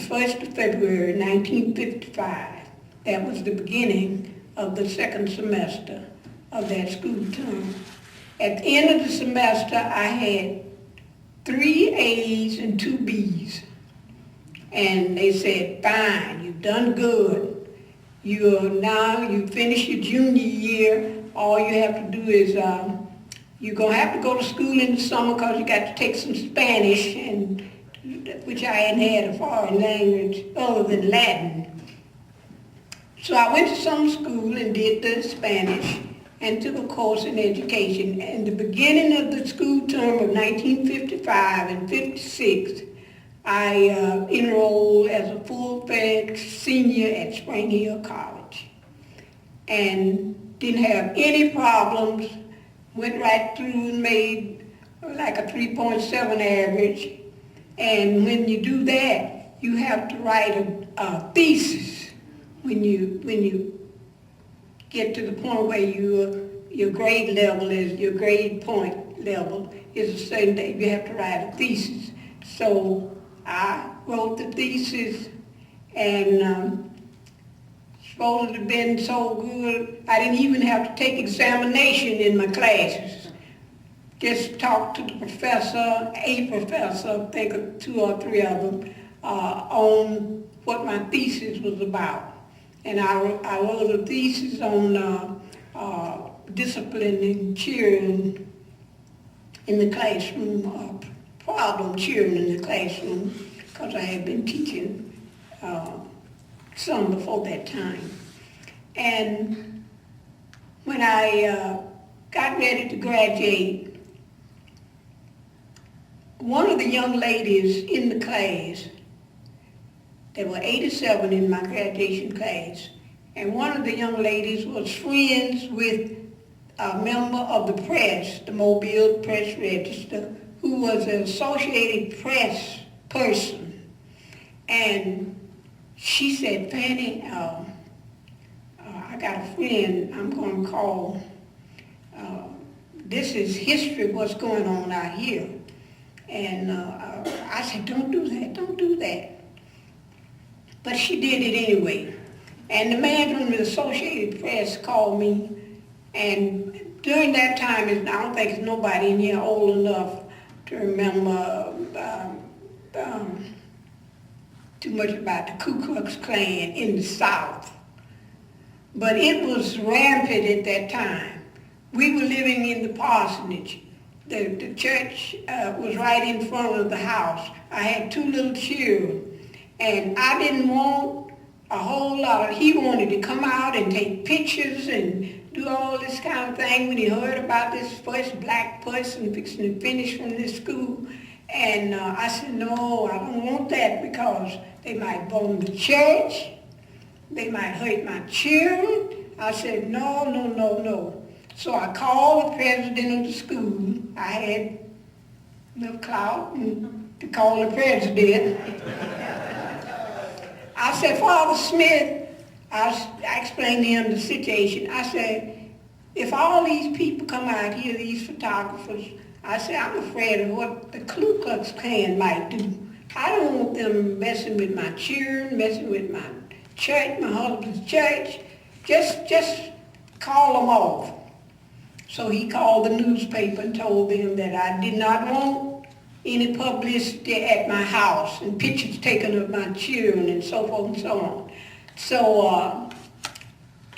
1st of February, 1955. That was the beginning of the second semester of that school term. At the end of the semester, I had 3 A's and 2 B's. And they said, fine, you've done good. You finished your junior year. All you have to do is, you're going to have to go to school in the summer because you got to take some Spanish, which I hadn't had a foreign language other than Latin. So I went to summer school and did the Spanish and took a course in education. And the beginning of the school term of 1955 and 56, I enrolled as a full-fledged senior at Spring Hill College and didn't have any problems, went right through and made like a 3.7 average. And when you do that, you have to write a thesis when you get to the point where your grade level is, your grade point level is a certain day. You have to write a thesis. So I wrote the thesis, and supposed to have been so good, I didn't even have to take examination in my classes. Just talk to the professor, I think of 2 or 3 of them, on what my thesis was about. And I wrote a thesis on disciplining children in the classroom, problem children in the classroom, because I had been teaching some before that time. And when I got ready to graduate, one of the young ladies in the class, there were 87 in my graduation class, and one of the young ladies was friends with a member of the press, the Mobile Press Register, who was an Associated Press person. And she said, Fannie, I got a friend I'm going to call. This is history, what's going on out here. And I said, don't do that. But she did it anyway. And the man from the Associated Press called me, and during that time, I don't think there's nobody in here old enough to remember too much about the Ku Klux Klan in the South. But it was rampant at that time. We were living in the parsonage. The church was right in front of the house. I had 2 little children, and I didn't want a whole lot. He wanted to come out and take pictures and do all this kind of thing when he heard about this first black person fixing to finish from this school. And I said, no, I don't want that because they might bomb the church. They might hurt my children. I said, no. So I called the president of the school. I had enough clout to call the president. I said, Father Smith, I explained to him the situation. I said, if all these people come out here, these photographers, I said, I'm afraid of what the Ku Klux Klan might do. I don't want them messing with my children, messing with my church, my husband's church. Just call them off. So he called the newspaper and told them that I did not want any publicity at my house and pictures taken of my children and so forth and so on. So,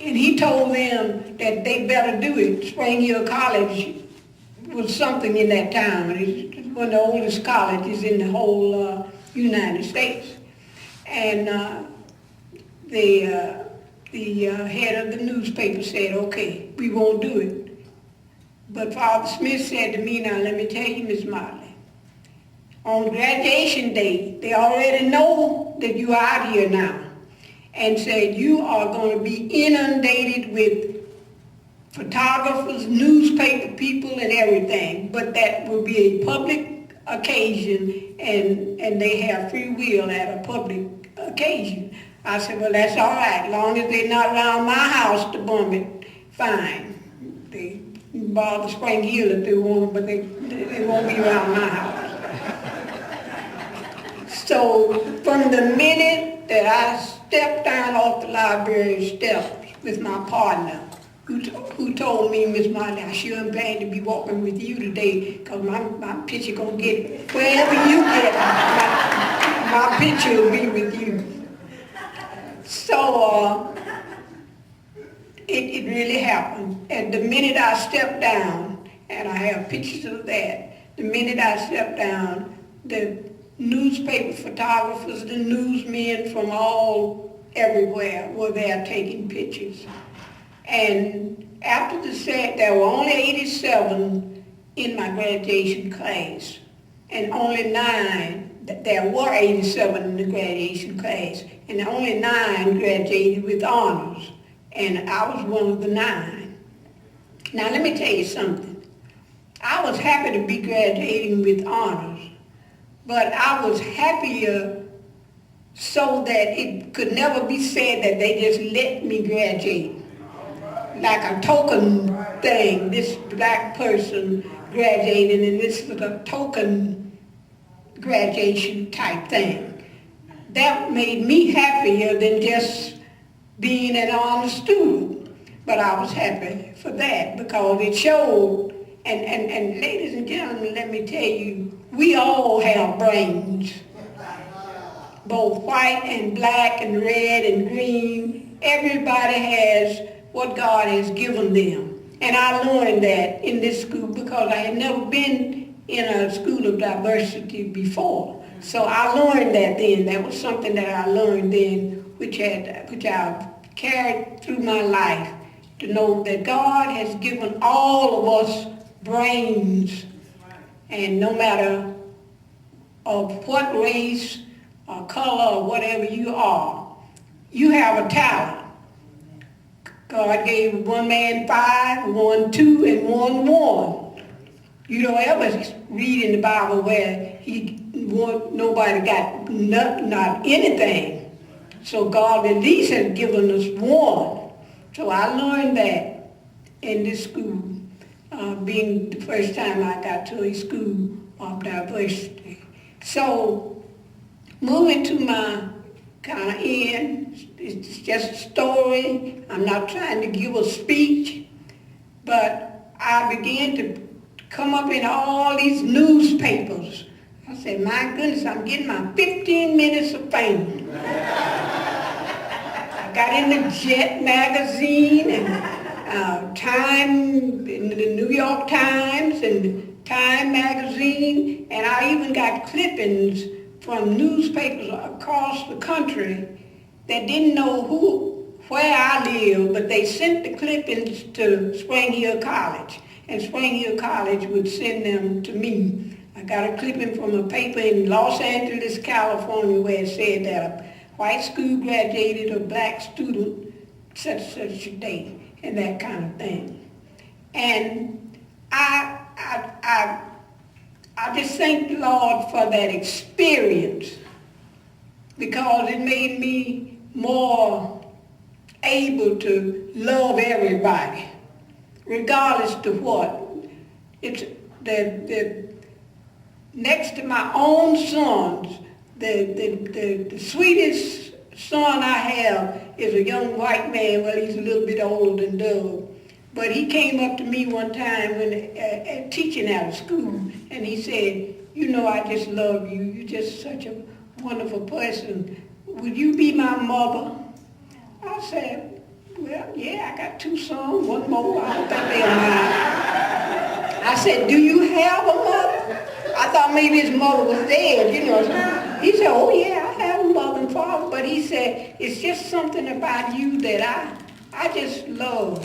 and he told them that they better do it. Spring Hill College was something in that town. It's one of the oldest colleges in the whole United States. And the head of the newspaper said, okay, we won't do it. But Father Smith said to me, now let me tell you, Miss Motley, on graduation day, they already know that you're out here now, and said you are going to be inundated with photographers, newspaper people, and everything, but that will be a public occasion, and they have free will at a public occasion. I said, well, that's all right, as long as they're not around my house to bomb it, fine. They bother Spring Hill if they want, but they won't be around my house. So from the minute that I stepped down off the library steps with my partner, who told me, Miss Motley, I sure am glad to be walking with you today, because my picture gonna get wherever you get, my picture will be with you. So it really happened. And the minute I stepped down, and I have pictures of that, the minute I stepped down, the newspaper photographers, the newsmen from everywhere were there taking pictures. And after the set, there were only 87 in my graduation class, and only 9, there were 87 in the graduation class, and only 9 graduated with honors, and I was one of the 9. Now let me tell you something. I was happy to be graduating with honors, but I was happier so that it could never be said that they just let me graduate. Like a token thing, this black person graduated, and this was a token graduation type thing. That made me happier than just being an honor student. But I was happy for that because it showed, and ladies and gentlemen, let me tell you, we all have brains, both white and black and red and green. Everybody has what God has given them. And I learned that in this school because I had never been in a school of diversity before. So I learned that then. That was something that I learned then, which I've carried through my life, to know that God has given all of us brains, and no matter of what race or color or whatever you are, you have a talent. God gave one man 5, one 2, and one 1. You don't ever read in the Bible where nobody got not anything. So God at least has given us 1. So I learned that in this school, being the first time I got to a school of diversity. So moving to my kind of end, it's just a story. I'm not trying to give a speech, but I began to come up in all these newspapers. I said, my goodness, I'm getting my 15 minutes of fame. I got in the Jet magazine and Time, in the New York Times and Time magazine, and I even got clippings from newspapers across the country that didn't know where I lived, but they sent the clippings to Spring Hill College, and Spring Hill College would send them to me. I got a clipping from a paper in Los Angeles, California, where it said that a white school graduated a black student such a day, and that kind of thing. And I just thank the Lord for that experience, because it made me more able to love everybody, regardless to what. It's the next to my own sons, the sweetest son I have is a young white man. Well, he's a little bit older than Doug. But he came up to me one time when teaching at a school, and he said, you know, I just love you. You're just such a wonderful person. Would you be my mother? I said, well, yeah, I got 2 sons, 1 more. I don't think they're mine. I said, do you have a mother? I thought maybe his mother was dead, you know. He said, oh, yeah, I have a mother and father. But he said, it's just something about you that I just love.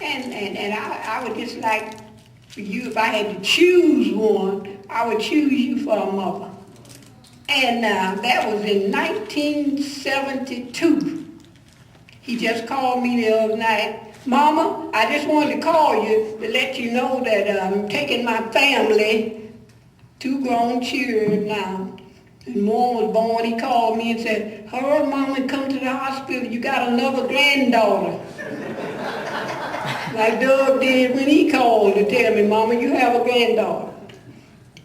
And I would just like for you, if I had to choose one, I would choose you for a mother. And that was in 1972. He just called me the other night. Mama, I just wanted to call you to let you know that I'm taking my family, 2 grown children now. And one was born. He called me and said, hurry, Mama, and come to the hospital. You got another granddaughter. Like Doug did when he called to tell me, Mama, you have a granddaughter.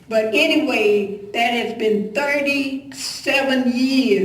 But anyway, that has been 37 years.